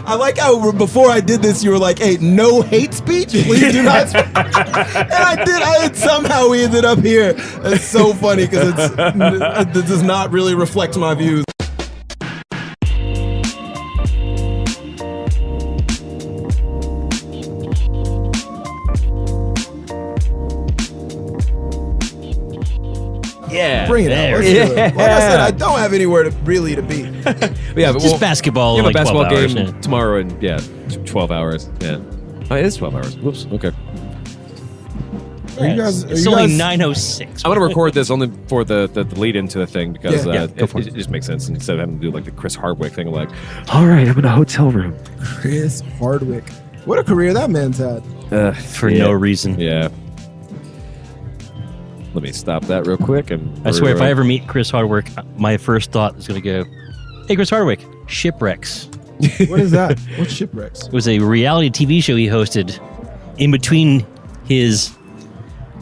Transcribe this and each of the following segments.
I like how before I did this, you were like, "Hey, no hate speech, please do not." And I did. Somehow we ended up here. It's so funny because it does not really reflect my views. Yeah, bring it out. Let's do it. Like I said, I don't have anywhere to be. Yeah, but just basketball. You have like a basketball 12 hours, game tomorrow in 12 hours. Yeah, oh, it is 12 hours. Whoops. Okay. It's only 9:06. I'm gonna record this only for the lead into the thing because it just makes sense. And instead of having to do like the Chris Hardwick thing, I'm like, all right, I'm in a hotel room. Chris Hardwick, what a career that man's had. For no reason. Yeah. Let me stop that real quick. And I swear, if I ever meet Chris Hardwick, my first thought is going to go, "Hey, Chris Hardwick, Shipwrecks." What is that? What's Shipwrecks? It was a reality TV show he hosted in between his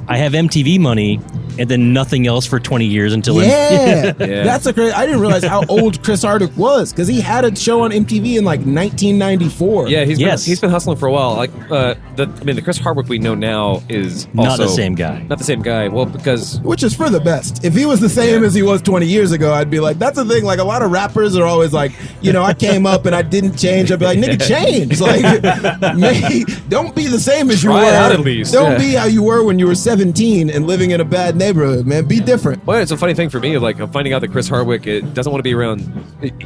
I have MTV money and then nothing else for 20 years until That's a great. I didn't realize how old Chris Hardwick was because he had a show on MTV in like 1994. Yeah, he's been hustling for a while. Like the Chris Hardwick we know now is also not the same guy. Not the same guy. Well, which is for the best. If he was the same as he was 20 years ago, I'd be like, that's the thing. Like a lot of rappers are always like, I came up and I didn't change. I'd be like, nigga, change. Like, don't be the same as you were. Out at least. Don't be how you were when you were 17 and living in a bad neighborhood, man. Be different. Well, it's a funny thing for me, like finding out that Chris Hardwick doesn't want to be around.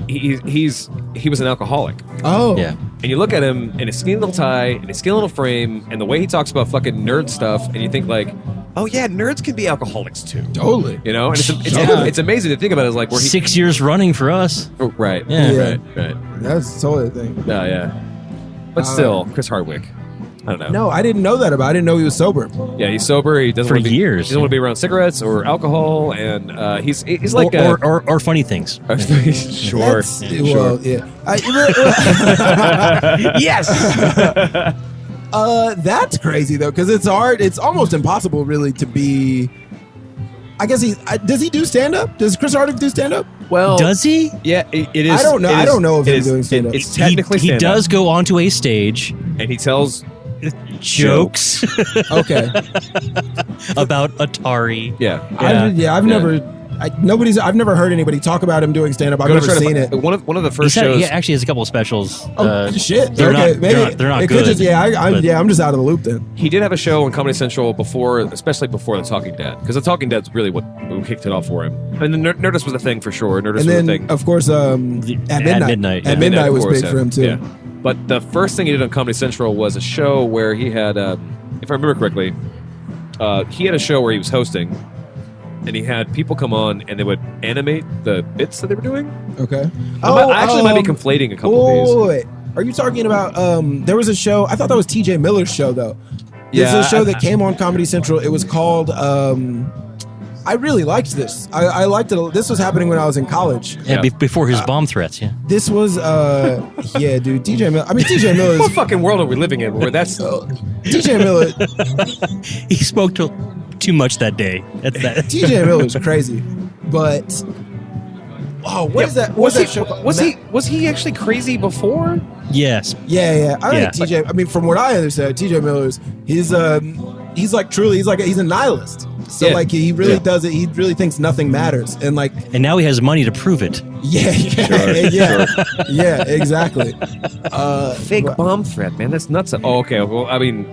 He was an alcoholic. Oh, yeah. And you look at him in his skinny little tie and his skinny little frame, and the way he talks about fucking nerd stuff, and you think like, oh yeah, nerds can be alcoholics too. Totally. And it's amazing to think about. It like where 6 years running for us. Oh, right. Yeah. Right. That's totally the thing. Yeah. But still, Chris Hardwick. I don't know. No, I didn't know that about. I didn't know he was sober. Yeah, he's sober. He doesn't for want to be, years. He doesn't want to be around cigarettes or alcohol, and he's like or funny things. Sure. Well, yeah. Yes. That's crazy though, because it's hard. It's almost impossible, really, to be. I guess does he do stand up? Does Chris Hardwick do stand up? Well, does he? Yeah, it is. I don't know. I don't know if he's doing stand up. It's technically he does go onto a stage and he tells jokes. Okay. About Atari. Yeah. I've never heard anybody talk about him doing stand up. I've never seen it. One of the first shows. He actually has a couple of specials. Shit. They're okay. They're not good. I'm just out of the loop then. He did have a show on Comedy Central especially before The Talking Dead, because The Talking Dead's really what kicked it off for him. And then Nerdist was a thing for sure. Nerdist was a thing. Of course, at midnight. At midnight was big for him too. Yeah. But the first thing he did on Comedy Central was a show where he had, if I remember correctly, he had a show where he was hosting. And he had people come on and they would animate the bits that they were doing. Okay. I actually might be conflating a couple of these. Wait. Are you talking about, there was a show, I thought that was TJ Miller's show though. There's a show that came on Comedy Central. It was called, I really liked this. I liked it. This was happening when I was in college. Yeah, before his bomb threats, yeah. This was, yeah, dude, TJ Miller. I mean, TJ Miller. What fucking world are we living in where that's... TJ Miller. He spoke too much that day. TJ Miller's crazy. But... Oh, what is that? What's that show called? Was he actually crazy before? Yes. Yeah. I think TJ... I mean, from what I understand, TJ Miller's... He's like truly... He's a nihilist. So like he really does it. He really thinks nothing matters, and now he has money to prove it. Yeah, exactly. Fake bomb threat, man. That's nuts. Oh, okay. Well, I mean,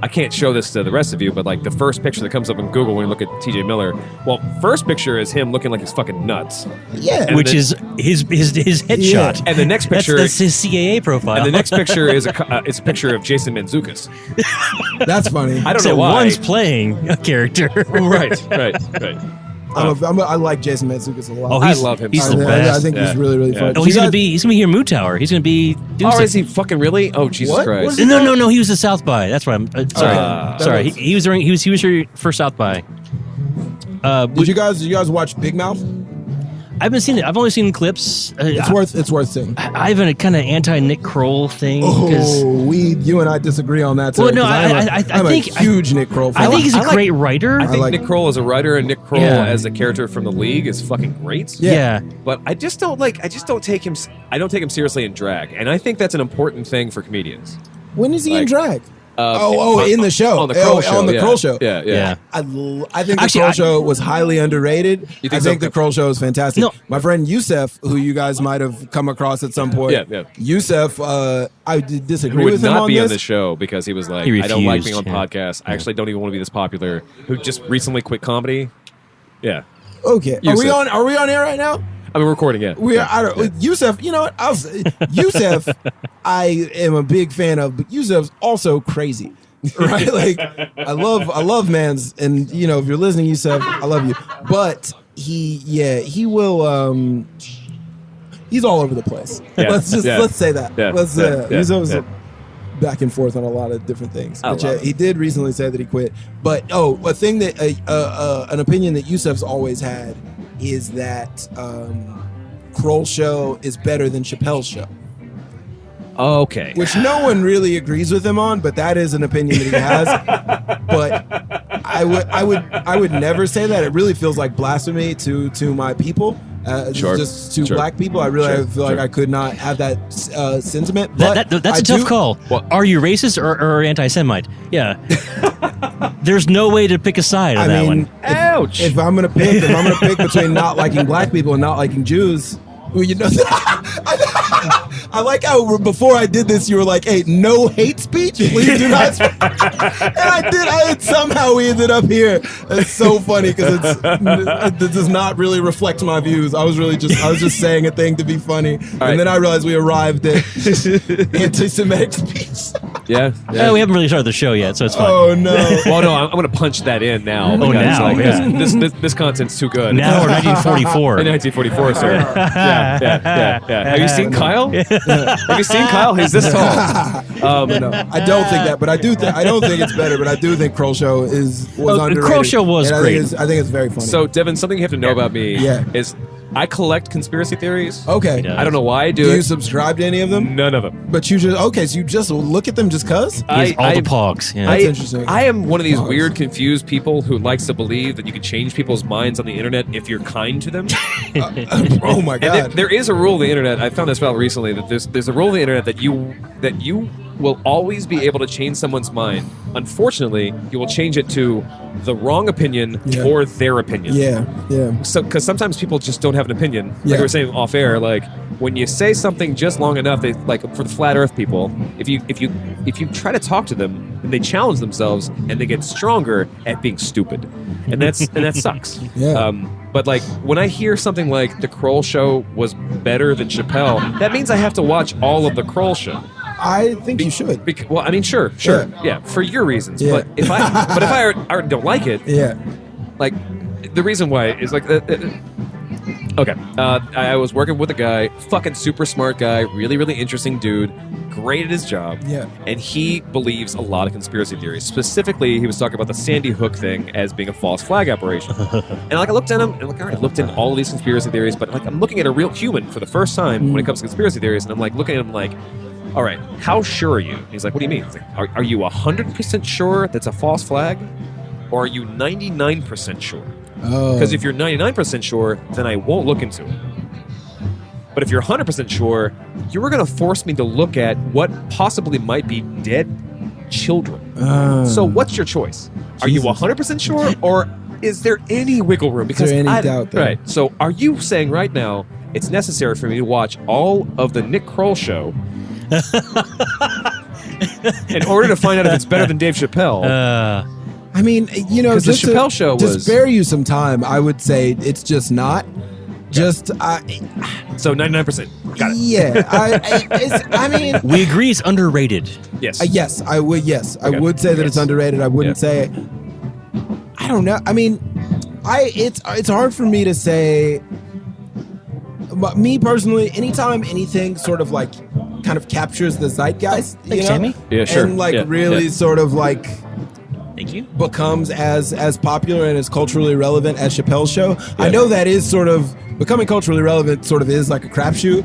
I can't show this to the rest of you, but like the first picture that comes up in Google when you look at TJ Miller, well, first picture is him looking like he's fucking nuts. Yeah, which is his headshot. Yeah. And the next picture that's his CAA profile. And the next picture is it's a picture of Jason Mantzoukas. That's funny. I don't know why. One's playing a character. Right. I like Jason Mantzoukas a lot. Oh, I love him. He's the best. I think he's really, really funny. Oh, he's gonna be here in Moo Tower. He's gonna be. Is he fucking really? Oh, Jesus Christ! No. He was at South by. That's why I'm sorry. He was here for South by. Did you guys watch Big Mouth? I've been seeing it. I've only seen clips. It's worth seeing. I have a kind of anti Nick Kroll thing. You and I disagree on that. Well, no, I think a huge Nick Kroll fan. I think he's a great writer. I think Nick Kroll as a writer and Nick Kroll as a character from the League is fucking great. Yeah. But I just don't take him. I don't take him seriously in drag, and I think that's an important thing for comedians. When is he in drag? In the show. On the Kroll show. On the Kroll show. Yeah. I think the Kroll show was highly underrated. I think the Kroll show is fantastic. No. My friend Youssef, who you guys might have come across at some point. Yeah. Youssef, I disagree who with would him not on be this. on the show because he was like, He I don't like being refused, on podcasts. I actually don't even want to be this popular. Who just recently quit comedy. Yeah. Okay. Youssef. Are we on air right now? I'm recording it. Youssef, you know what? Youssef, I am a big fan of, but Youssef's also crazy. Right? Like I love Mans, and you know, if you're listening, Youssef, I love you. But he will he's all over the place. Yeah. Let's say that. Yeah. Youssef's back and forth on a lot of different things. Which, he did recently say that he quit. But a thing that an opinion that Youssef's always had is that Kroll's show is better than Chappelle's show. Okay. Which no one really agrees with him on, but that is an opinion that he has. But I would never say that. It really feels like blasphemy to my people. Just to black people. I feel like I could not have that sentiment. But that's a tough call. What? Are you racist or anti-Semite? Yeah. There's no way to pick a side on that one. Ouch. If I'm gonna pick between not liking black people and not liking Jews, well, you know, I like how before I did this, you were like, "Hey, no hate speech, please do not." And somehow we ended up here. It's so funny because it does not really reflect my views. I was just saying a thing to be funny, then I realized we arrived at anti-Semitic speech. Yeah. We haven't really started the show yet, so it's fine. Oh no! Well, no, I'm going to punch that in now. Oh, now, This content's too good. Now we're 1944. In 1944, sir. Yeah. Have you seen Kyle? Have you seen Kyle? He's this tall. No, I don't think that, but I don't think it's better, but I do think Kroll show was underrated. Kroll show was great. I think it's very funny. So, Devin, something you have to know about me Yeah. is I collect conspiracy theories. Okay. Yeah. I don't know why I do Do it. you subscribe to any of them? None of them. But you just look at them just cuz? He has all the pogs. Yeah. That's interesting. I am one of these Pogs. weird, confused people who likes to believe that you can change people's minds on the internet if you're kind to them. Oh my And god. there is a rule on the internet. I found this out recently that there's a rule on the internet that you will always be able to change someone's mind. Unfortunately, you will change it to the wrong opinion or their opinion. Yeah. So, because sometimes people just don't have an opinion. Like Yeah. we were saying off air, like when you say something just long enough, they like for the flat Earth people, if you try to talk to them, then they challenge themselves and they get stronger at being stupid, and that sucks. Yeah. But like when I hear something like the Kroll show was better than Chappelle, that means I have to watch all of the Kroll show. I think you should. Well, I mean, sure, yeah, for your reasons. Yeah. But if I already don't like it, Yeah. like the reason why is like okay, I was working with a guy, fucking super smart guy, really, really interesting dude, great at his job. Yeah. And he believes a lot of conspiracy theories. Specifically, he was talking about the Sandy Hook thing as being a false flag operation. And like I looked at him, and like, all right, I looked at all of these conspiracy theories, but like I'm looking at a real human for the first time when it comes to conspiracy theories, and I'm like looking at him like, all right, how sure are you? He's like, what do you mean? He's like, are you 100% sure that's a false flag? Or are you 99% sure? Because if you're 99% sure, then I won't look into it. But if you're 100% sure, you're going to force me to look at what possibly might be dead children. So what's your choice? Are you 100% sure, or is there any wiggle room? Because is there any doubt there? Right. So are you saying right now it's necessary for me to watch all of the Nick Kroll show in order to find out if it's better than Dave Chappelle? I mean, you know, 'Cause the Chappelle show to was- spare you some time, I would say it's just not. So 99%. Got it. Yeah. I mean, We agree it's underrated. Yes. yes, I would. Yes, I Okay. would say that it's Yes. underrated. I wouldn't say. I don't know. I mean, it's hard for me to say. But me personally, anytime anything sort of like kind of captures the zeitgeist, Thanks, Sammy. Yeah, sure. and like Yeah, really yeah. sort of like Thank you. becomes as popular and as culturally relevant as Chappelle's show. I know that is sort of becoming culturally relevant sort of is like a crapshoot.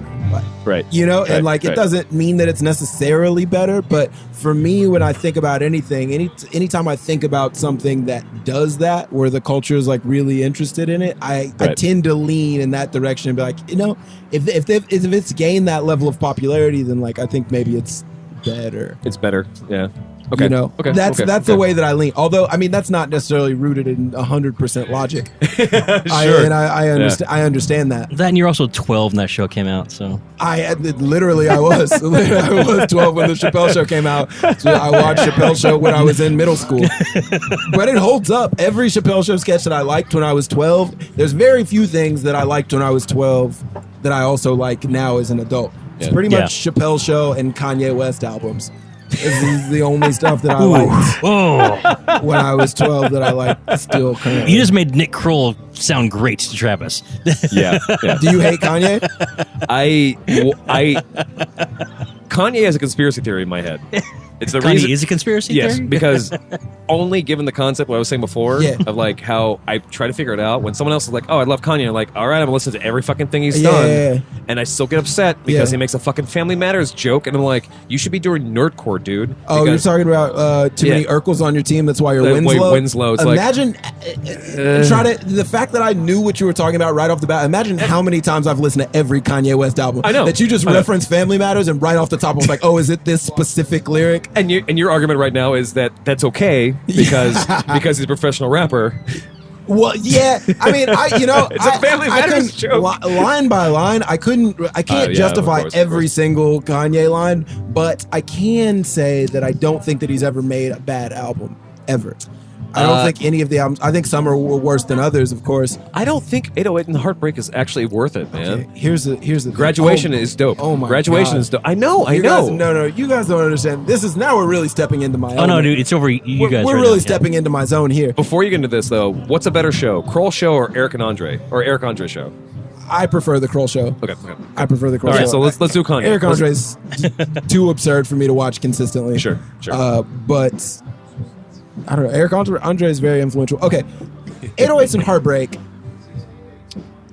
Right. You know, Right. and like it Right. doesn't mean that it's necessarily better, but for me, when I think about anything, anytime I think about something that does that, where the culture is like really interested in it, I Right. tend to lean in that direction and be like, you know, if it's gained that level of popularity, then like I think maybe it's better. It's better. Yeah. Okay. You know, Okay. that's okay. the way that I lean. Although, I mean, that's not necessarily rooted in 100% logic. Sure. I understand. I understand that. That and you're also 12 when that show came out, so I was 12 when the Chappelle Show came out. So I watched Chappelle Show when I was in middle school, but it holds up. Every Chappelle Show sketch that I liked when I was 12, there's very few things that I liked when I was 12 that I also like now as an adult. It's Yeah. pretty much Chappelle Show and Kanye West albums. This is the only stuff that I liked oh, when I was 12 that I like still currently. you just made Nick Kroll sound great to Travis. Yeah. Yeah. Do you hate Kanye? Kanye has a conspiracy theory in my head. It's the Kanye reason. is a conspiracy Yes, theory? because only given the concept what I was saying before Yeah. of like how I try to figure it out when someone else is like, oh, I love Kanye. I'm like, all right, I'm gonna listen to every fucking thing he's Yeah, done, yeah, yeah. and I still get upset because Yeah. he makes a fucking Family Matters joke, and I'm like, you should be doing nerdcore, dude. Oh, you're because- talking about too many Urkels on your team. That's why your wins Why low. wins low. It's like- imagine try to the fact that I knew what you were talking about right off the bat. Imagine how many times I've listened to every Kanye West album. I know. that you just I know. reference Family Matters and right off the top I was like, oh, is it this specific lyric? And your argument right now is that that's okay because he's a professional rapper. Well, yeah. I mean, It's a Family Matters joke. Line by line, I can't yeah, justify of course. every single Kanye line, but I can say that I don't think that he's ever made a bad album ever. I don't think any of the albums. I think some are worse than others, of course. I don't think 808 and Heartbreak is actually worth it, man. Okay, here's the thing. Graduation is dope. Oh my Graduation God. is dope. I know. You guys, no, you guys don't understand. This is now we're really stepping into my. Oh, no, element. dude, it's over you guys We're right really now. stepping into my zone here. Before you get into this, though, what's a better show, Kroll Show or Eric and Andre, or Eric Andre Show? I prefer the Kroll Show. Okay. I prefer the Kroll All right, Show. so let's do Kanye. Eric Let's- Andre's too absurd for me to watch consistently. Sure. But I don't know. Eric Andre is very influential. Okay, 808s and Heartbreak.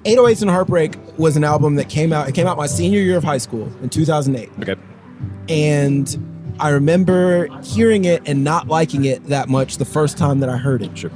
808s and Heartbreak was an album that came out. It came out my senior year of high school in 2008. Okay. And I remember hearing it and not liking it that much the first time that I heard it. Sure.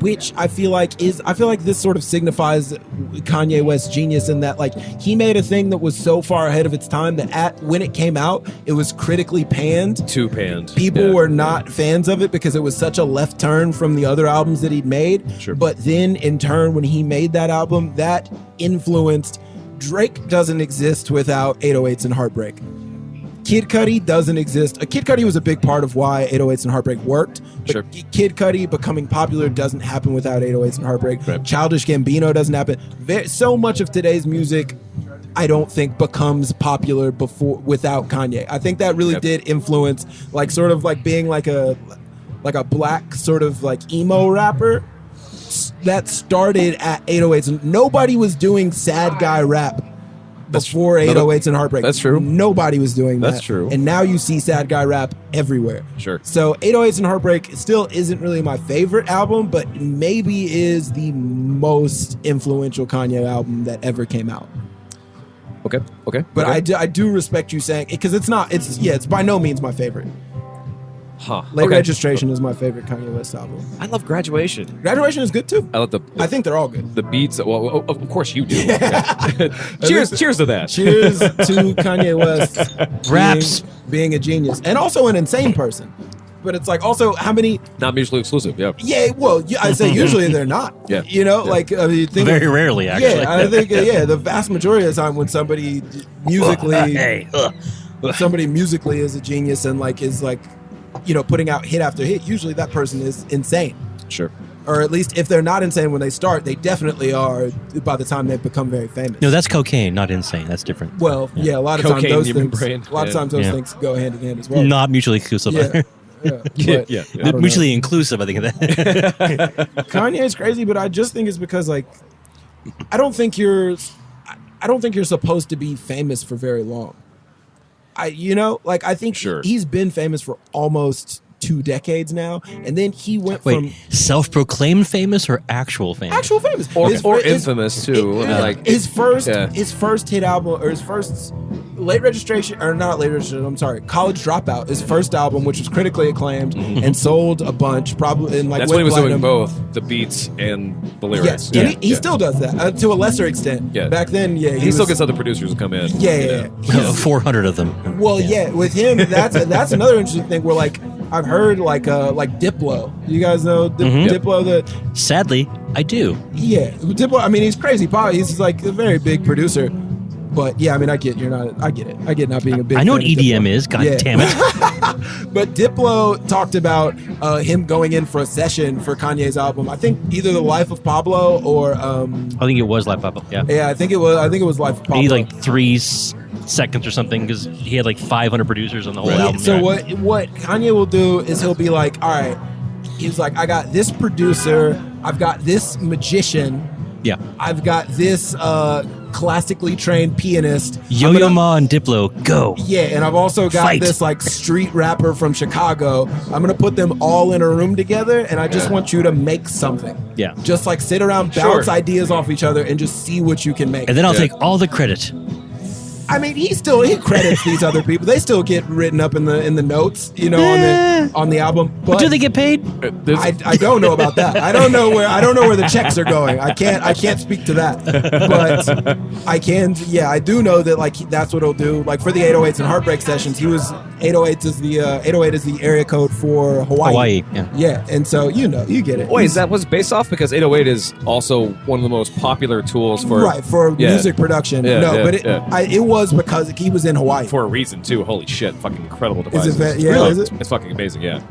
Which I feel like this sort of signifies Kanye West's genius in that, like, he made a thing that was so far ahead of its time that when it came out, it was critically panned. Too panned. People Yeah. were not fans of it because it was such a left turn from the other albums that he'd made. Sure. But then in turn, when he made that album, that influenced Drake doesn't exist without 808s and Heartbreak. Kid Cudi doesn't exist. Kid Cudi was a big part of why 808s and Heartbreak worked. But Sure. Kid Cudi becoming popular doesn't happen without 808s and Heartbreak. Right. Childish Gambino doesn't happen. So much of today's music, I don't think becomes popular without Kanye. I think that really Yep. did influence, like, sort of like being like a black sort of like emo rapper that started at 808s. And nobody was doing sad guy rap before 808s and Heartbreak. That's true. Nobody was doing that. That's true. And now you see sad guy rap everywhere. Sure. So 808s and Heartbreak still isn't really my favorite album, but maybe is the most influential Kanye album that ever came out. Okay. But okay. I do respect you saying it because it's by no means my favorite. Huh. Late Okay. Registration is my favorite Kanye West album. I love Graduation. Graduation is good too. I love I think they're all good. the beats. Well, of course you do. Yeah. Cheers to that. Cheers to Kanye West Raps. being a genius and also an insane person. But it's like also how many? Not mutually exclusive. Yeah. Yeah, well, I say usually they're not. Yeah. You know, Yeah. like I mean, think Very rarely, actually. Yeah, I think the vast majority of the time when somebody musically, Hey, somebody musically is a genius and like is like, putting out hit after hit. Usually that person is insane, Sure. or at least if they're not insane when they start, they definitely are by the time they become very famous. no, that's cocaine, not insane. That's different. Well, yeah, a lot of Cocaine times those in your things, brain. a lot of Yeah. times those Yeah. things go hand in hand as well. Not mutually exclusive. Yeah. either. Yeah, but Yeah. I don't know. Mutually inclusive, I think of that. Kanye is crazy, but I just think it's because like I don't think you're supposed to be famous for very long. I think Sure. he's been famous for almost 2 decades now. And then he went Wait, from self-proclaimed famous or actual famous? actual famous or infamous too. Like his first hit album, or his first late registration, or not late registration, I'm sorry, College Dropout, his first album, which was critically acclaimed and sold a bunch, probably in like that's when he was platinum. doing both the beats and the lyrics. Yes, and he still does that to a lesser extent. Yeah. Back then, he still gets other producers to come in. Yeah. 400 of them. Well, yeah, with him, that's another interesting thing. Where like I've heard like Diplo. You guys know Diplo? Sadly, I do. Yeah, Diplo. I mean, he's crazy. He's like a very big producer. But yeah, I mean, I get it. I get not being a big. I know what fan of EDM Diplo. is. God damn it! But Diplo talked about him going in for a session for Kanye's album. I think either The Life of Pablo or I think it was Life Pablo. Yeah. Yeah, I think it was Life of Pablo. He need like 3 seconds or something because he had like 500 producers on the whole album. So what Kanye will do is he'll be like, all right, he's like, I got this producer, I've got this magician, Yeah. I've got this classically trained pianist. Yo-Yo Ma and Diplo, go. Yeah, and I've also got Fight. this like street rapper from Chicago. I'm gonna put them all in a room together, and I just want you to make something. Yeah. Just like sit around, bounce ideas off each other, and just see what you can make. And then I'll take all the credit. I mean, he credits these other people. They still get written up in the notes, you know, on the album. But do they get paid? I don't know about that. I don't know where the checks are going. I can't speak to that. But I can. Yeah, I do know that like that's what he'll do. Like for the 808s and Heartbreak sessions, he was 808 is the area code for Hawaii. Yeah. Yeah, and so you get it. Wait, that was based off because 808 is also one of the most popular tools for music production. It was because he was in Hawaii for a reason too. Holy shit, fucking incredible device. Is it? It's fucking amazing. Yeah.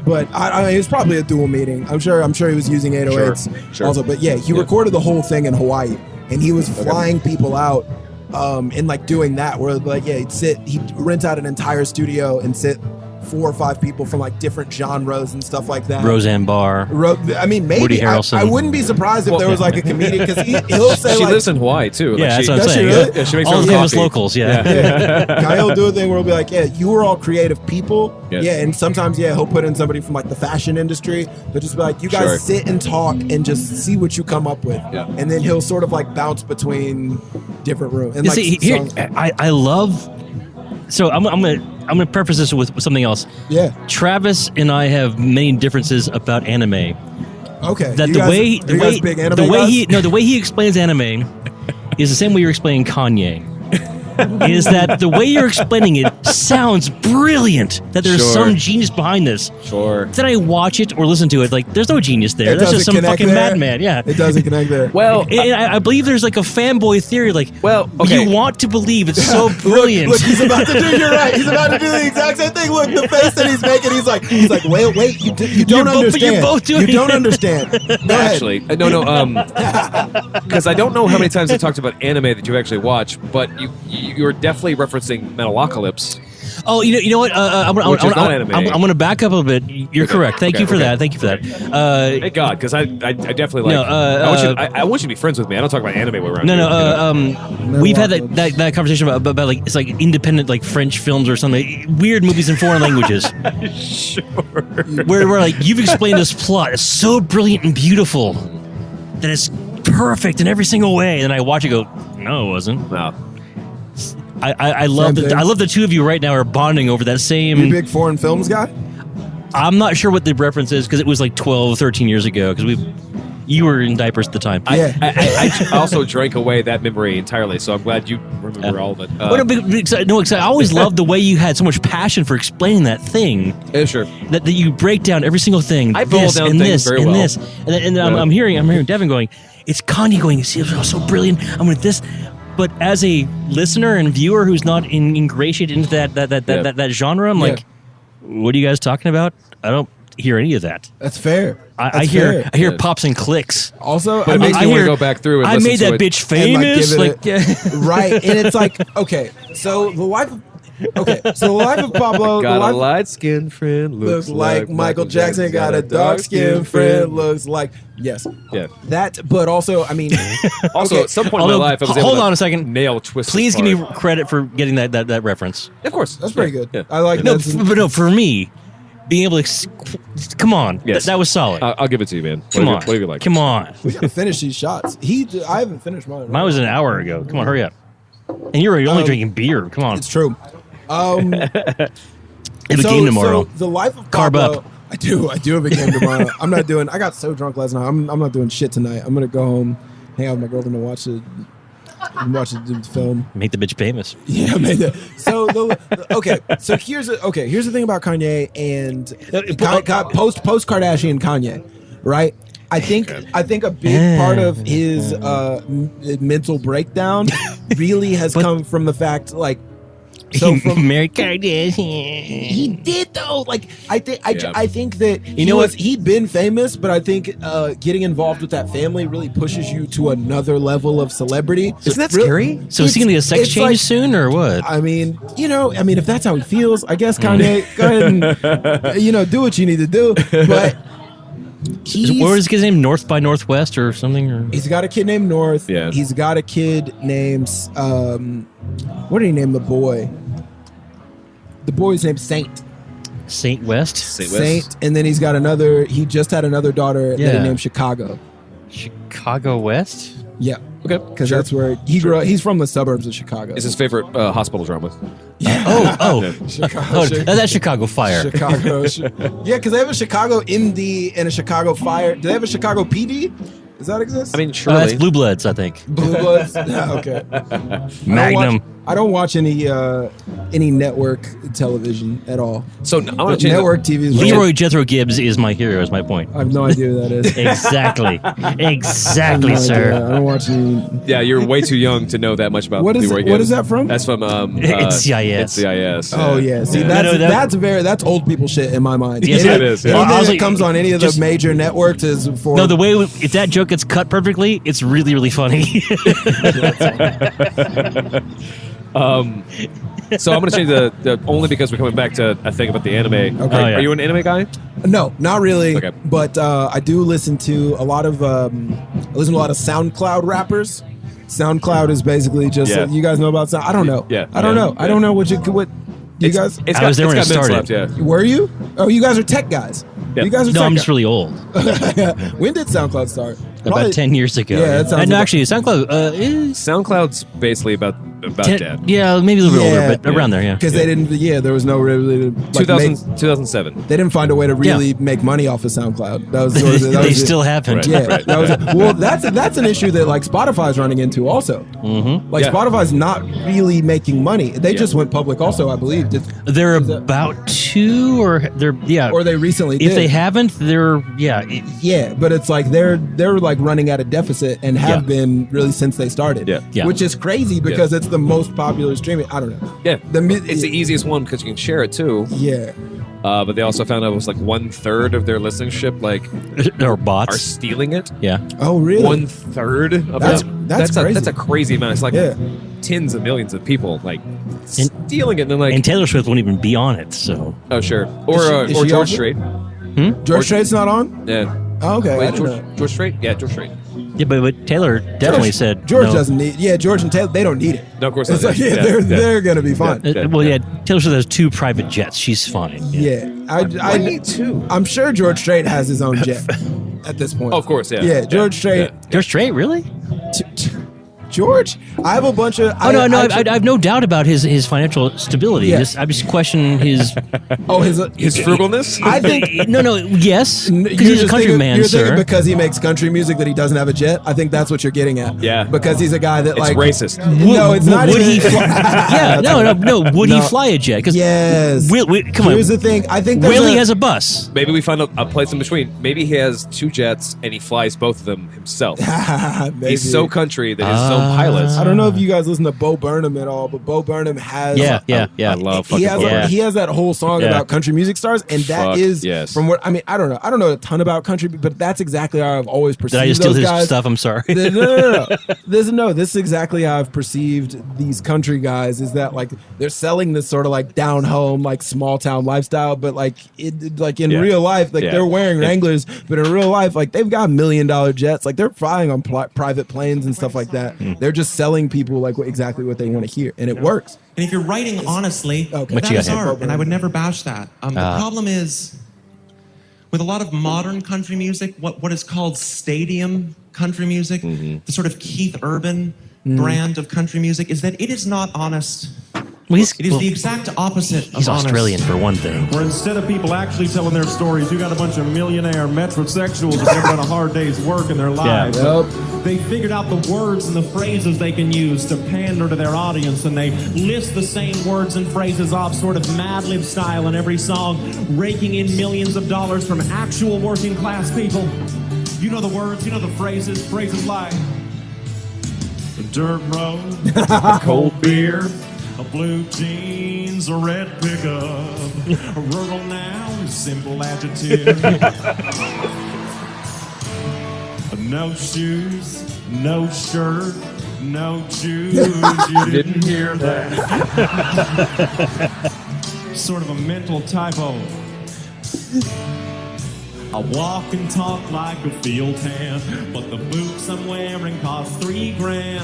But I mean, it was probably a dual meeting. I'm sure he was using 808s also. But yeah, he recorded the whole thing in Hawaii, and he was flying people out, and like doing that. Where like he'd rent out an entire studio and sit 4 or 5 people from like different genres and stuff like that. Roseanne Barr. I mean, maybe Woody Harrelson. I wouldn't be surprised if there was like a comedian because he'll say she like, lives in Hawaii too. Yeah, like that's what I'm saying. Really? Yeah, she makes all her the famous coffee. locals. Yeah. Kyle do a thing where he'll be like, yeah, you were all creative people. Yes. Yeah, and sometimes, he'll put in somebody from like the fashion industry, but just be like, you guys sit and talk and just see what you come up with. Yeah. And then he'll sort of like bounce between different rooms. And You like see, here, songs. I love. So I'm gonna preface this with something else. Yeah. Travis and I have many differences about anime. Okay. That You the guys- way are you guys big anime guys? the way he explains anime is the same way you're explaining Kanye. Is that the way you're explaining it sounds brilliant? That there's Sure. some genius behind this. Sure. Then I watch it or listen to it, like there's no genius there. It That's just doesn't some connect fucking there. madman. Yeah. It doesn't connect there. Well, And I believe there's like a fanboy theory, like, Well, okay. you want to believe it's so brilliant. Look, he's about to do. You're right. He's about to do the exact same thing. Look, the face that he's making. He's like, wait. You don't understand. You're both doing You don't it. understand. Go ahead. actually, no, because I don't know how many times I talked about anime that you actually watch, but you're definitely referencing Metalocalypse. Oh, you know what? Which is not anime. I'm going to back up a bit. You're correct. Thank you for that. Thank you for that. Thank God, because I definitely like. No, I want you to be friends with me. I don't talk about anime around here. We've had that conversation about like it's like independent like French films or something, weird movies in foreign languages. Sure. Where like you've explained this plot, it's so brilliant and beautiful that it's perfect in every single way, and I watch it go, no, it wasn't. No. I love Same thing. I love the two of you right now are bonding over that same. You big foreign films guy? I'm not sure what the reference is because it was like 12, 13 years ago because you were in diapers at the time. Yeah. I also drank away that memory entirely, so I'm glad you remember all of it. Because I always loved the way you had so much passion for explaining that thing. Yeah, sure. That you break down every single thing. I boil this down and things this very and well. this, and I'm hearing Devon going, it's Kanye going, see, it was so brilliant. I'm with this. But as a listener and viewer who's not ingratiated into that genre, I'm like, what are you guys talking about? I don't hear any of that. That's fair. I That's hear fair. pops and clicks. Also, But it makes me want to go back through and I listen made to that it. bitch And, like, famous. give it right, and it's like, okay, so the life of Pablo, Got the a life light-skinned friend. looks like Michael Jackson. Got a dark-skinned friend. Looks like Yeah. that. But also, I mean, Also, okay. at some point Although, in my life, I was hold able on to a second. nail twist. Please give me credit for getting that reference. Of course, That's pretty good. Yeah. I like No, that. but no, for me, being able to come on, Yes. that was solid. I'll give it to you, man. Come on, What do you like? come on. We gotta finish these shots. I haven't finished mine. Mine was an hour ago. Come on, hurry up. And you're only drinking beer. Come on. It's true. You have a game tomorrow. So the life of Carb Pablo, up. I do have a game tomorrow. I got so drunk last night. I'm not doing shit tonight. I'm gonna go home, hang out with my girlfriend and watch the film. Make the bitch famous. Yeah, made that. So So here's the thing about Kanye and post Kardashian Kanye, right? I think a big part of his mental breakdown really has come from the fact He married Kardashian. He did though. I think that he'd been famous, but I think getting involved with that family really pushes you to another level of celebrity. Isn't that scary? So is he gonna get a sex change soon or what? I mean, if that's how he feels, I guess Kanye, go ahead and do what you need to do. But what was his name? North by Northwest or something? Or? He's got a kid named North. Yeah. He's got a kid named what did he name the boy? The boy's named Saint. Saint West? Saint. And then he just had another daughter that he named Chicago. Chicago West? Yeah. Okay. Because that's where he grew up. He's from the suburbs of Chicago. It's his favorite hospital drama. Chicago. That's Chicago Fire. Chicago. Yeah, because they have a Chicago MD and a Chicago Fire. Do they have a Chicago PD? Does that exist? I mean, surely. That's Blue Bloods, I think. Blue Bloods? Okay. Magnum. I don't watch any network television at all. So I want to change network TV. Is Leroy Jethro Gibbs is my hero, is my point. I have no idea who that is. Exactly, No sir. idea. I don't watch any. Yeah, you're way too young to know that much about What is Leroy it- Gibbs. what is that from? That's from NCIS. NCIS. Oh yeah, see that's old people shit in my mind. Yes, it is, yeah. Anything Honestly, that comes on any of the just- major networks is for. No, if that joke gets cut perfectly, it's really, really funny. So I'm going to change the only because we're coming back to a thing about the anime. Okay. Oh, yeah. Are you an anime guy? No, not really. Okay. But I do listen to a lot of SoundCloud rappers. SoundCloud is basically just you guys know about Sound. I don't know. Yeah. I don't know. Yeah. I don't know what you guys. I was there when it started. Left, yeah. Were you? Oh, you guys are tech guys. Yeah. You guys are No, tech I'm guys. just really old. When did SoundCloud start? About 10 years ago. Yeah, that sounds no, about- actually, SoundCloud is SoundCloud's basically about dead. Yeah, maybe a little bit older, but around there, yeah. Because they didn't. Yeah, there was no really. 2007. They didn't find a way to really make money off of SoundCloud. That was. They was still haven't. Right. Yeah, that was, well, that's an issue that Spotify's running into also. Mm-hmm. Yeah. Spotify's not really making money. They just went public also, I believe. They're about to, or they're Or they recently If did. they haven't, they're Yeah, but it's like they're running at a deficit and have been really since they started. Yeah. Which is crazy because it's the most popular streaming. I don't know. Yeah. The It's the easiest one because you can share it too. Yeah. But they also found out it was like 1/3 of their listenership or are bots. stealing it. Yeah. Oh, really? 1/3 of That's them. crazy. That's a crazy amount. It's like tens of millions of people stealing it and then And Taylor Swift won't even be on it, so. oh sure Is or she George on it? Strait. George Strait's not on? Yeah. Oh, okay. I Wait, didn't George, know. George Strait? Yeah, George Strait. Yeah, but Taylor definitely said George no. doesn't need. Yeah, George and Taylor, they don't need it. No, of course It's not. like, Yeah, they're gonna be fine. Well, yeah, Taylor Swift has 2 private jets. She's fine. Yeah, I need two. I'm sure George Strait has his own jet at this point. Oh, of course, yeah. Yeah, George Strait. They're straight, really? George, I have a bunch of. Oh no, I have no doubt about his financial stability. Yeah. I'm just questioning his. His frugalness? I think. No, yes, You're because he's a just country thinking- man, you're thinking sir. because he makes country music that he doesn't have a jet. I think that's what you're getting at. Yeah. Because he's a guy that It's like racist. No, it's not. Would even, he? Yeah, no. Would he No. fly a jet? Because Yes. come on. Here's the thing. I think there's Willie a- has a bus. Maybe we find a place in between. Maybe he has 2 jets and he flies both of them himself. Maybe. He's so country that his own pilots. I don't know if you guys listen to Bo Burnham at all, but Bo Burnham has. Yeah. I love He fucking has, Bo. he has that whole song Yeah. about country music stars, and that Fuck, is yes. from what I mean. I don't know a ton about country, but that's exactly how I've always perceived Did I just steal those his guys. stuff? I'm sorry. No. This is exactly how I've perceived these country guys. Is that like they're selling this sort of like down home, like small town lifestyle, but like in real life, like they're wearing Wranglers, but in real life, like they've got $1 million jets, like they're flying on private planes and stuff like that. They're just selling people like exactly what they want to hear, and it works. And if you're writing honestly, Okay. What you that is got here? art, and I would never bash that. The problem is with a lot of modern country music, what is called stadium country music, the sort of Keith Urban brand of country music, is that it is not honest. Well, It is the exact opposite of He's honest. Australian for one thing. Where instead of people actually telling their stories, you got a bunch of millionaire metrosexuals who've never done a hard day's work in their lives. Yep. They figured out the words and the phrases they can use to pander to their audience, and they list the same words and phrases off sort of Mad Lib style in every song, raking in millions of dollars from actual working class people. You know the words, you know the phrases like a dirt road, a cold beer, a blue jeans, a red pickup, a rural noun, simple adjective. No shoes, no shirt, no Jews. You didn't hear that. Sort of a mental typo. I walk and talk like a field hand, but the boots I'm wearing cost $3,000.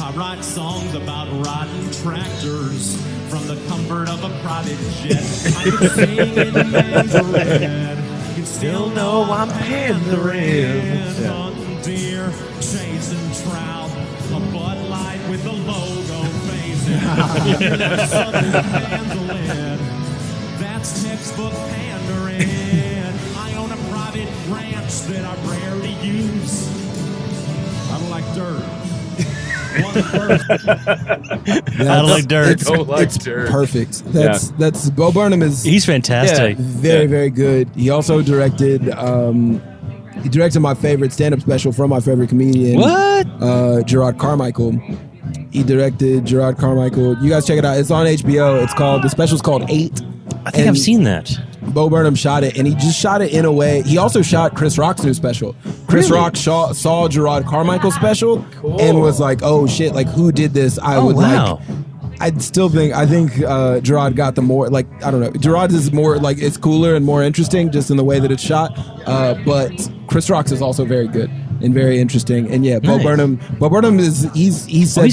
I write songs about riding tractors from the comfort of a private jet. I can sing in Mandarin. You still know I'm pandering. Hunting deer, chasing trout, a Bud Light with the logo facing. That Southern mandolin, that's textbook pandering. I own a private ranch that I rarely use. I don't like dirt. I don't like dirt. It's perfect. That's Bo Burnham is. He's fantastic. Very, very good. He also directed. He directed my favorite stand-up special from my favorite comedian. What? Gerard Carmichael. He directed Gerard Carmichael. You guys check it out. It's on HBO. The special's called 8. I think I've seen that. Bo Burnham shot it, and he just shot it in a way. He also shot Chris Rock's new special. Chris Rock saw Gerard Carmichael's special and was like, "Oh shit! Like, who did this? I think Gerard got the more, like, I don't know. Gerard is more, like, it's cooler and more interesting just in the way that it's shot. But Chris Rock's is also very good and very interesting. And yeah, Bo Burnham is, he said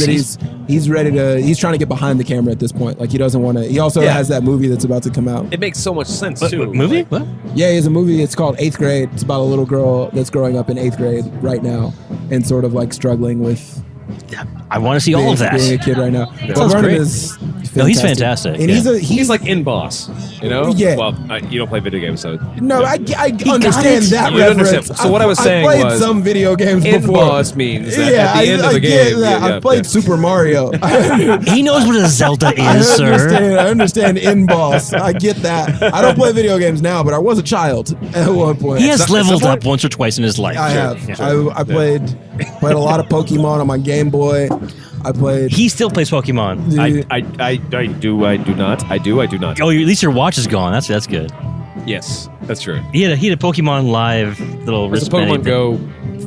he's ready to, he's trying to get behind the camera at this point. Like, he doesn't want to, he also has that movie that's about to come out. It makes so much sense, too. What movie? Like, what? Yeah, he has a movie. It's called 8th Grade. It's about a little girl that's growing up in 8th grade right now and sort of like struggling with I want to see all of that. being a kid right now. Bo Sounds Burnham great. is fantastic. No, he's fantastic. And Yeah. he's like in Boss, you know? Yeah. Well, you don't play video games, so. No, I understand it. that You reference. understand. So what I was saying I played was, some video games In before. Boss means that Yeah, at the end of the get game. that. I've played Super Mario. He knows what a Zelda is, sir. I understand in boss. I get that. I don't play video games now, but I was a child at one point. He has leveled up once or twice in his life. I have. Yeah. I played a lot of Pokemon on my Game Boy. I played. He still plays Pokemon. I do not. Oh, at least your watch is gone. That's good. Yes, that's true. He had a Pokemon Live little There's a wristband. Pokemon Go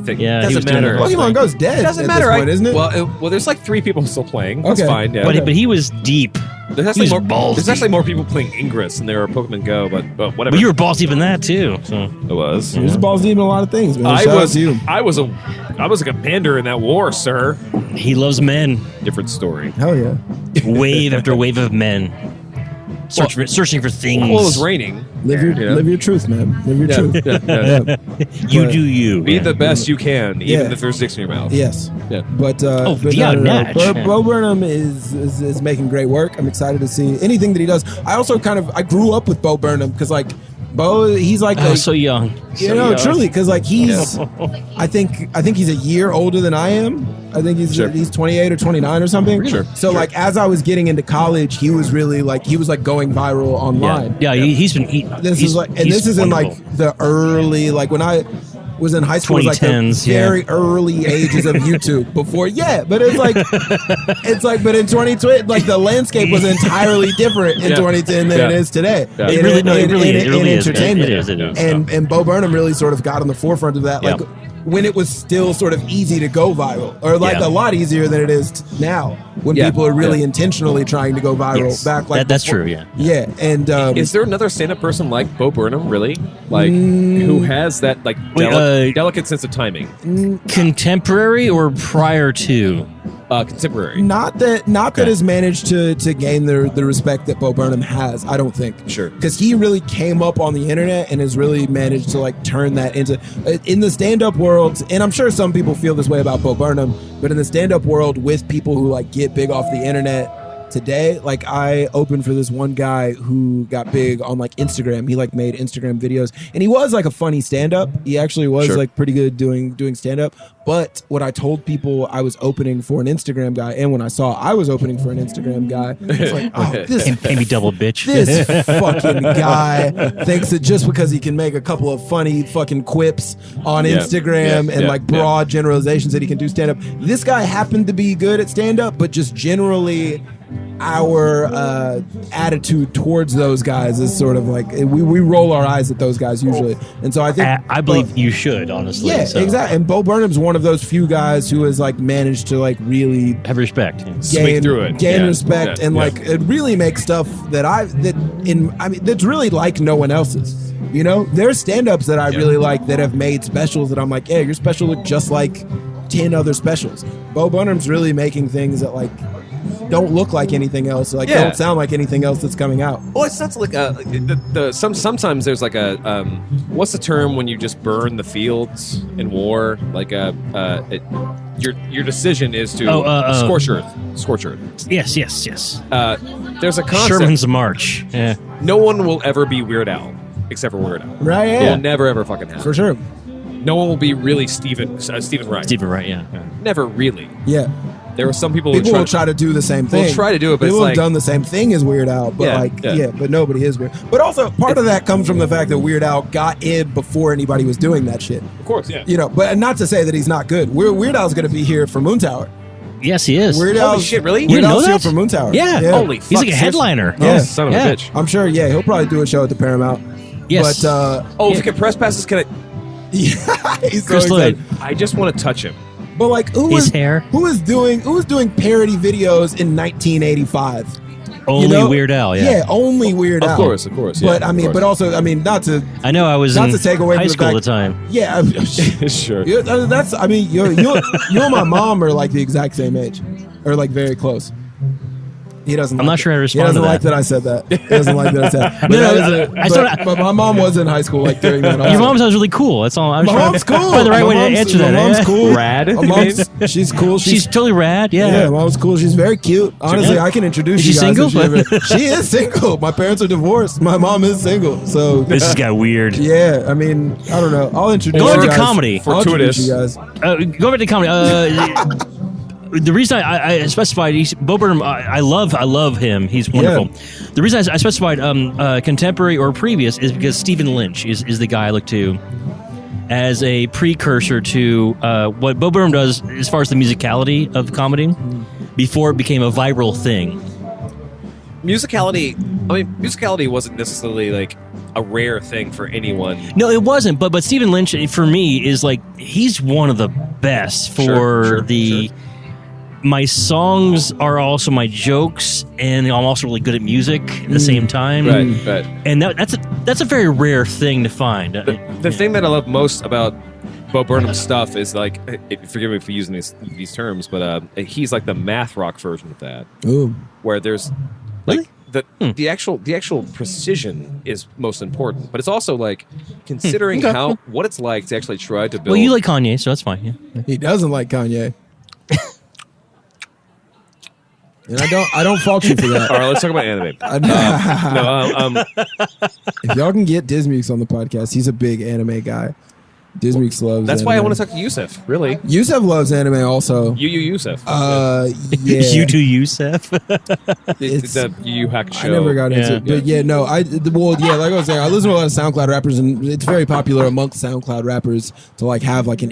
thing. Yeah, he was doesn't doing matter. it. Pokemon Go's dead. It doesn't at matter, this point, isn't it? Well, there's like 3 people still playing. That's Okay. fine. Yeah. But he was deep. There's he actually was more. balls There's deep. actually more people playing Ingress than there are Pokemon Go. But whatever. But you were balls deep in that too. So It was. There's balls deep in a lot of things, man. I Shout out was. to you. I was a commander in that war, sir. he loves men. Different story. Hell yeah. Wave after wave of men. Searching for things. Well, it was raining. Live your truth, man. Live your truth. Yeah. You do you. Be Yeah. the best you can, even Yeah. if there's sticks in your mouth. Yes. Yeah. But Dion Natch. Bo Burnham is making great work. I'm excited to see anything that he does. I also I grew up with Bo Burnham because like Bo, he's like So young. you know, truly, because like he's, I think he's a year older than I am. I think he's 28 or 29 or something. Sure. So like as I was getting into college, he was really like going viral online. Yeah, he's been. This is in like the early, like when I was in high school, it was like the 2010s, very early ages of YouTube before. Yeah, but it's like but in 2020, like the landscape was entirely different in 2010 than it is today. Yeah. It really is. Entertainment. It is. And Bo Burnham really sort of got on the forefront of that. Like when it was still sort of easy to go viral, or like a lot easier than it is now, when people are really intentionally trying to go viral. Yes. Back like that's before. true. Yeah. Yeah, and Is there another stand-up person like Bo Burnham, really? Like, who has that, like, delicate sense of timing? Contemporary or prior to? contemporary. Not that has managed to gain the respect that Bo Burnham has. I don't think. Sure. Because he really came up on the internet and has really managed to like turn that into in the stand-up world. And I'm sure some people feel this way about Bo Burnham, but in the stand-up world with people who like get big off the internet today, like I opened for this one guy who got big on like Instagram. He like made Instagram videos, and he was like a funny stand-up. He actually was like pretty good doing stand-up. But what I told people I was opening for an Instagram guy, and when I saw I was opening for an Instagram guy, it's like, oh, this Can be double bitch. This fucking guy thinks that just because he can make a couple of funny fucking quips on Instagram and like broad generalizations that he can do stand-up. This guy happened to be good at stand-up, but just generally our attitude towards those guys is sort of like we roll our eyes at those guys usually. And so I think I believe you should, honestly. Yeah, so. exactly. And Bo Burnham's one of those few guys who has like managed to like really have respect. Gain respect and like it really makes stuff that's really like no one else's. You know, there's stand-ups that I really like that have made specials that I'm like, yeah, your special look just like 10 other specials. Bo Burnham's really making things that like don't look like anything else, like don't sound like anything else that's coming out. Well, it's not like sometimes there's like a what's the term when you just burn the fields in war? Like your decision is to scorch earth. Yes. There's a concept. Sherman's March. Yeah. No one will ever be Weird Al except for Weird Al. Right? Yeah. It will never ever fucking happen. For sure. No one will be really Stephen Wright. Stephen Wright, yeah. Never really. Yeah. There were some people who will try to do the same thing. Will try to do it, but people it's have done the same thing as Weird Al, but but nobody is Weird. But also part of that comes from the fact that Weird Al got in before anybody was doing that shit. Of course, yeah. You know, but not to say that he's not good. Weird Al's going to be here for Moon Tower. Yes, he is. Weird Holy Al, shit, really? Weird You know Al's here that? for Moon Tower. Yeah. Holy fuck. He's like a headliner. Yeah. Son of a bitch. I'm sure, he'll probably do a show at the Paramount. Yes. But, if you get press passes, can I... yeah, he's so Chris Lloyd. excited. I just want to touch him. But like, who His was hair. Who was doing parody videos in 1985? Only Weird Al, yeah. Yeah, only Weird Al. Of course, yeah. But I mean, but also, I mean, not to. I know I was not in to take away high from the school fact, at the time. Yeah, Sure. That's. I mean, you and my mom are like the exact same age, or like very close. He doesn't. I'm not sure how to respond He doesn't to like that. that I said that. He doesn't like that I said that. But, but my mom was in high school like doing that. Your mom sounds really cool. That's all. I'm My trying mom's to cool. find the right My way to mom's- answer my that. mom's eh? cool. Rad. She's cool. She's totally rad. Yeah, Yeah. mom's cool. She's very cute. Honestly, I can introduce Is you she guys. single? if she ever- She is single. My parents are divorced. My mom is single. So This has got weird. yeah, I mean, I don't know. I'll introduce Going you to guys. comedy. I'll introduce Fortuitous. you guys. Going back to comedy. The reason I specified Bo Burnham, I love him. He's wonderful. Yeah. The reason I specified contemporary or previous is because Stephen Lynch is the guy I look to as a precursor to what Bo Burnham does as far as the musicality of comedy before it became a viral thing. Musicality wasn't necessarily like a rare thing for anyone. No, it wasn't. But Stephen Lynch, for me, is like he's one of the best for Sure. My songs are also my jokes, and I'm also really good at music at the same time. Right. And that's a very rare thing to find. The thing that I love most about Bo Burnham's stuff is like, forgive me for using these terms, but he's like the math rock version of that, Ooh. where there's like the actual precision is most important, but it's also like considering what it's like to actually try to build. Well, you like Kanye, so that's fine. Yeah. He doesn't like Kanye. And I don't fault you for that. All right, let's talk about anime. If y'all can get Dismukes on the podcast, he's a big anime guy. Dismukes loves That's anime. why I want to talk to Yusef. Really, Yusef loves anime also. Yusef. Yeah. You do Yusef. It's- the Yu Hack show. I never got into it. But like I was saying, I listen to a lot of SoundCloud rappers, and it's very popular amongst SoundCloud rappers to like have like an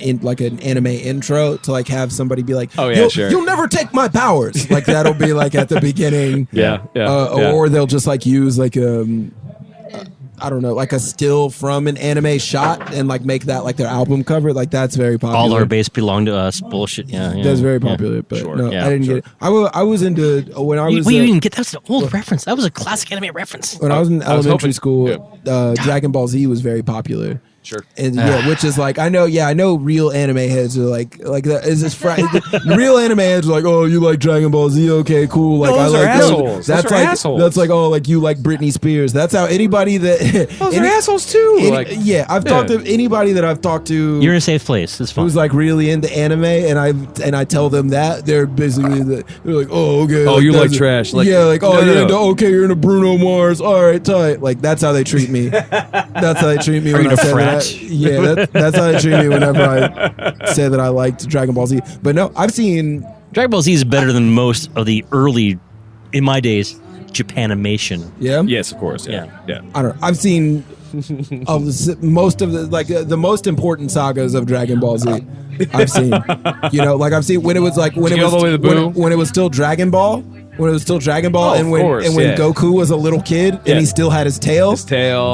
anime intro, to like have somebody be like, "Oh yeah, sure. You'll never take my powers." Like that'll be like at the beginning. Yeah. Or they'll just like use like I don't know, like a still from an anime shot and like make that like their album cover. Like that's very popular. All our base belong to us. Bullshit. Yeah. That's very popular. But Sure. no, Yeah, I didn't get it. I was into when I was. We didn't get that was an old reference. That was a classic anime reference. When I was in elementary hoping- school, Dragon Ball Z was very popular. Sure. And which is like I know real anime heads are like that. Is this real anime heads are like, oh, you like Dragon Ball Z? Okay, cool. Like those I like are assholes. That's those are like assholes. that's like oh, like you like Britney Spears. That's how anybody that those are assholes too. I've talked to anybody that I've talked to. You're in a safe place. It's fine. Who's like really into anime, and I tell them that they're basically they're like, oh okay. Oh, you like trash? Like, Okay, you're into Bruno Mars. All right, tight. Like that's how they treat me. That's how they treat me. Are when you I a say frat? that. That's how they treat me whenever I say that I liked Dragon Ball Z. But no, I've seen Dragon Ball Z is better than most of the early, in my days, Japanimation. Yeah. Yes, of course. Yeah. I don't know. I've seen most of the most important sagas of Dragon Ball Z. I've seen. I've seen when it was like when it was still Dragon Ball. When it was still Dragon Ball, and when Goku was a little kid, and he still had his tail.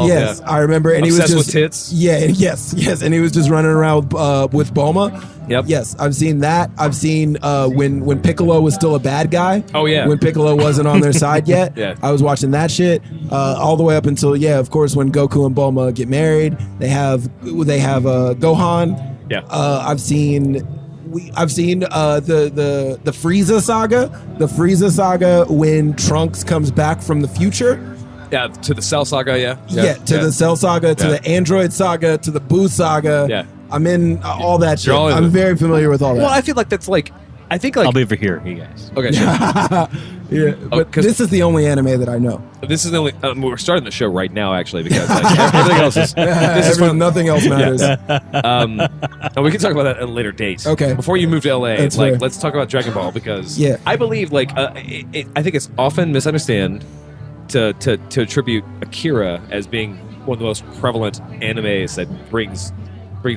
Yes, I remember, and Obsessed he was just with tits. Yeah, yes, and he was just running around with Bulma. Yep. Yes, I've seen that. I've seen when Piccolo was still a bad guy. Oh yeah. When Piccolo wasn't on their side yet. Yeah. I was watching that shit all the way up until of course, when Goku and Bulma get married, they have Gohan. Yeah. I've seen the Frieza saga. The Frieza saga when Trunks comes back from the future. Yeah, to the Cell Saga, the Cell Saga, to the Android Saga, to the Boo Saga. Yeah. I'm in all that shit. all in I'm it. very familiar with all that. Well, I feel like that's like, I think like... I'll be over here, you guys. Okay, sure. Yeah, but 'cause- this is the only anime that I know. This is the only... we're starting the show right now, actually, because like, everything else is... This is fun. Nothing else matters. And we can talk about that at a later date. Okay. Before you move to LA, That's fair. let's talk about Dragon Ball, because Yeah. I believe I think it's often misunderstood to attribute Akira as being one of the most prevalent animes that brings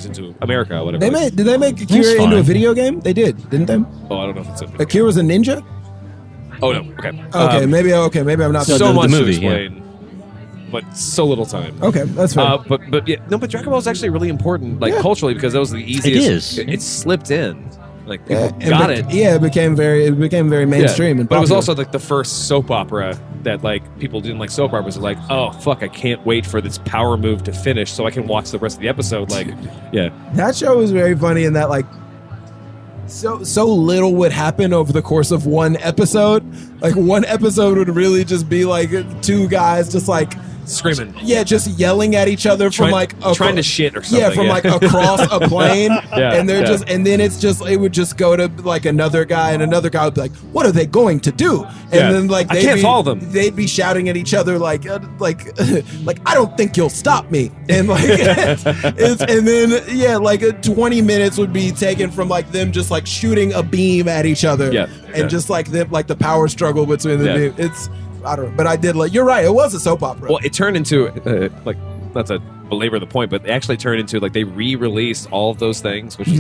into America or whatever. Did they make Akira That's into a fine. video game? They did, didn't they? Oh, I don't know if it's a... Akira's a ninja? Oh, no. Okay. Maybe I'm not. So So the much movie, to explain, but so little time. Okay, that's fair. But Dragon Ball is actually really important, culturally, because that was the easiest. It is. It slipped in, like people and got it. Yeah, it became very mainstream. Yeah. And But it was popular. also like the first soap opera that like people didn't like soap operas. Are like, oh fuck, I can't wait for this power move to finish so I can watch the rest of the episode. Like, yeah, That show was very funny in that so little would happen over the course of one episode. Like one episode would really just be like two guys just like screaming. Yeah, just yelling at each other from trying to shit or something. Yeah, from like across a plane. Yeah, and they're yeah. and then it would just go to like another guy, and another guy would be like, "What are they going to do?" And Yeah. then like I can't follow them. They'd be shouting at each other like I don't think you'll stop me. And like and then 20 minutes would be taken from like them just like shooting a beam at each other. Yeah, And yeah. just like them like the power struggle between the Yeah. beam. It's I don't know, but I did you're right. It was a soap opera. Well, it turned into not to belabor the point, but it actually turned into they re-released all of those things, which was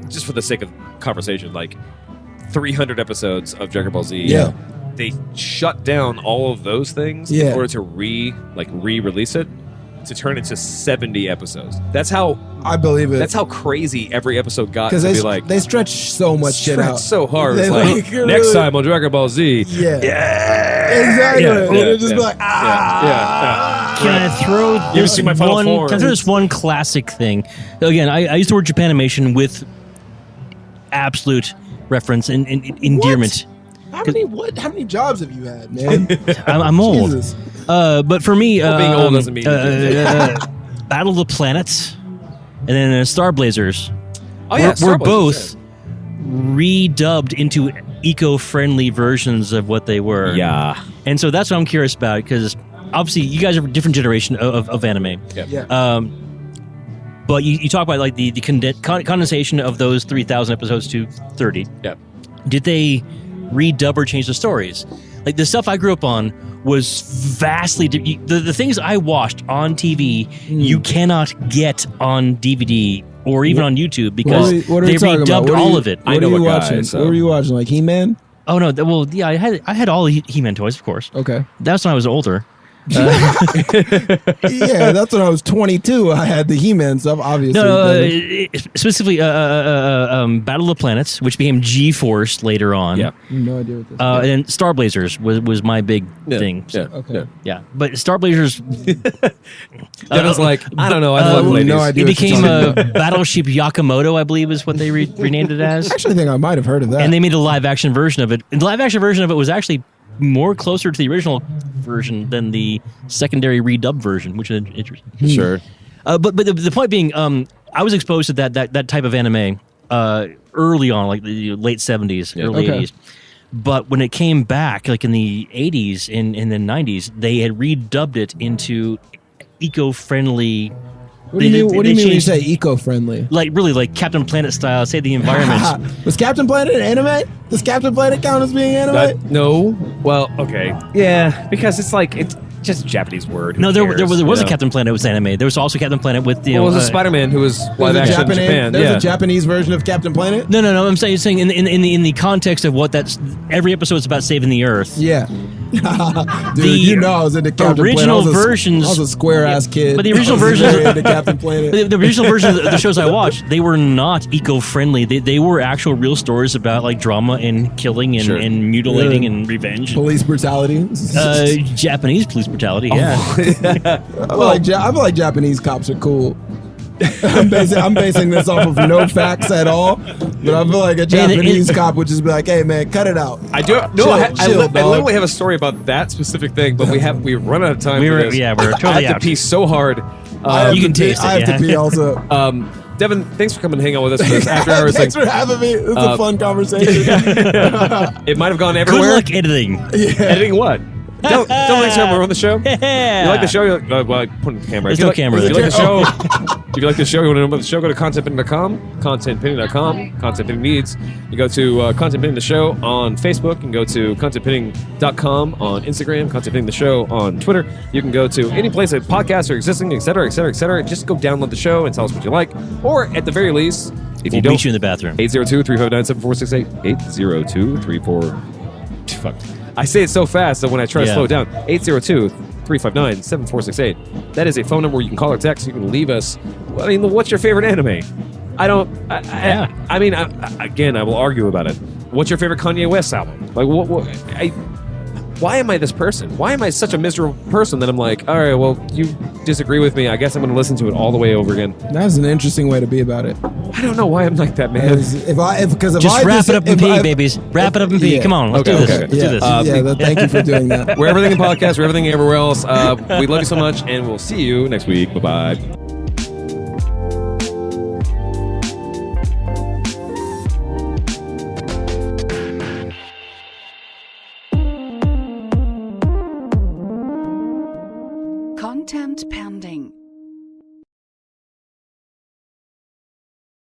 just for the sake of conversation, 300 episodes of Dragon Ball Z. Yeah. They shut down all of those things in order to re-release it to turn into 70 episodes. That's how I believe it. That's how crazy every episode got to because be they stretch so much shit out so hard. They, It's next time on Dragon Ball Z. Yeah. Exactly. Yeah, And it'll just be like, Can I throw You see my final form. Can I throw this one classic thing? Again, I use the word Japanimation with absolute reference and endearment. How many jobs have you had, man? I'm old. Jesus. But for me, being old doesn't mean Battle of the Planets and then Star Blazers Oh yeah, were Star both Blazers, redubbed into eco-friendly versions of what they were. Yeah. And so that's what I'm curious about, because obviously you guys are a different generation of anime. Yeah. But you talk about the condensation of those 3,000 episodes to 30. Yeah. Did they redub or change the stories? Like the stuff I grew up on was vastly the things I watched on TV you cannot get on DVD or even on YouTube because what are they we talking about? redubbed all of it. I know what are you a guy, watching? so- What were you watching? Like He-Man? Oh no, well yeah, I had all the He-Man toys, of course. Okay. That's when I was older. Yeah, that's when I was 22. I had the He-Man stuff, obviously. Specifically, Battle of the Planets, which became G-Force later on. Yeah. No idea what this is. And then Star Blazers was my big thing. Yeah. Okay. Yeah, but Star Blazers. Devin's like, I don't know. I love ladies. no idea. It what you're became talking about. Battleship Yakamoto, I believe, is what they renamed it as. I actually think I might have heard of that. And they made a live-action version of it. And the live-action version of it was actually more closer to the original version than the secondary redub version, which is interesting. Sure. But the point being, I was exposed to that type of anime early on, like the late 70s, early Okay. 80s. But when it came back, like in the 80s and in the 90s, they had redubbed it into eco-friendly. What do you mean when you say eco-friendly? Like really, like Captain Planet style, save the environment. Was Captain Planet an anime? Does Captain Planet count as being anime? No. Well, okay. Yeah, because it's just a Japanese word. Who No, there cares, was you a know? Captain Planet was anime. There was also Captain Planet with the. Well, it was a Spider-Man who was live There's a action in Japan. There's a Japanese version of Captain Planet? No. I'm saying in the context of what that's every episode is about saving the Earth. Yeah. Dude, I was into Captain original Planet. versions. I was a square-ass kid. But the original I was version very into Captain Planet. The original version of the shows I watched, they were not eco-friendly. They were actual real stories about like drama and killing and, Sure. and mutilating Yeah. and revenge. Police brutality. Japanese police brutality. Yeah. I feel like Japanese cops are cool. I'm basing this off of no facts at all, but I feel like a Japanese cop would just be like, "Hey man, cut it out." I do. No, Chill, I dog. literally have a story about that specific thing, but we've run out of time. We're for this. totally I have out. to pee so hard. You can taste it, I have yeah. to pee also. Devin, thanks for coming and hang out with us for this after hours Thanks thing. for having me. This is a fun conversation. It might have gone Good everywhere. luck editing. Editing what? Don't next time we're on the show. Yeah. You like the show? You're like, well, I put the camera. There's If you no like- camera If you there. like the show, if you like the show, you want to know about the show, go to contentpinning.com, contentpinning.com, contentpinning needs. You go to contentpinning the show on Facebook, and go to contentpinning.com on Instagram, contentpinning the show on Twitter. You can go to any place that podcasts are existing, etc., etc., etc. Just go download the show and tell us what you like, or at the very least, if We'll you don't, meet you in the bathroom. 802-359-7468, 802-34. Fuck. I say it so fast that when I try to Yeah. slow it down, 802-359-7468. That is a phone number where you can call or text. You can leave us. I mean, what's your favorite anime? I will argue about it. What's your favorite Kanye West album? Like, why am I this person? Why am I such a miserable person that I'm like, all right, well, you disagree with me. I guess I'm going to listen to it all the way over again. That's an interesting way to be about it. I don't know why I'm like that, man. Just wrap it up and pee, babies. Wrap it up and pee. Yeah. Come on, let's do this. Okay. Let's do this. Thank you for doing that. We're everything in podcasts. We're everything everywhere else. We love you so much, and we'll see you next week. Bye-bye. Content pending.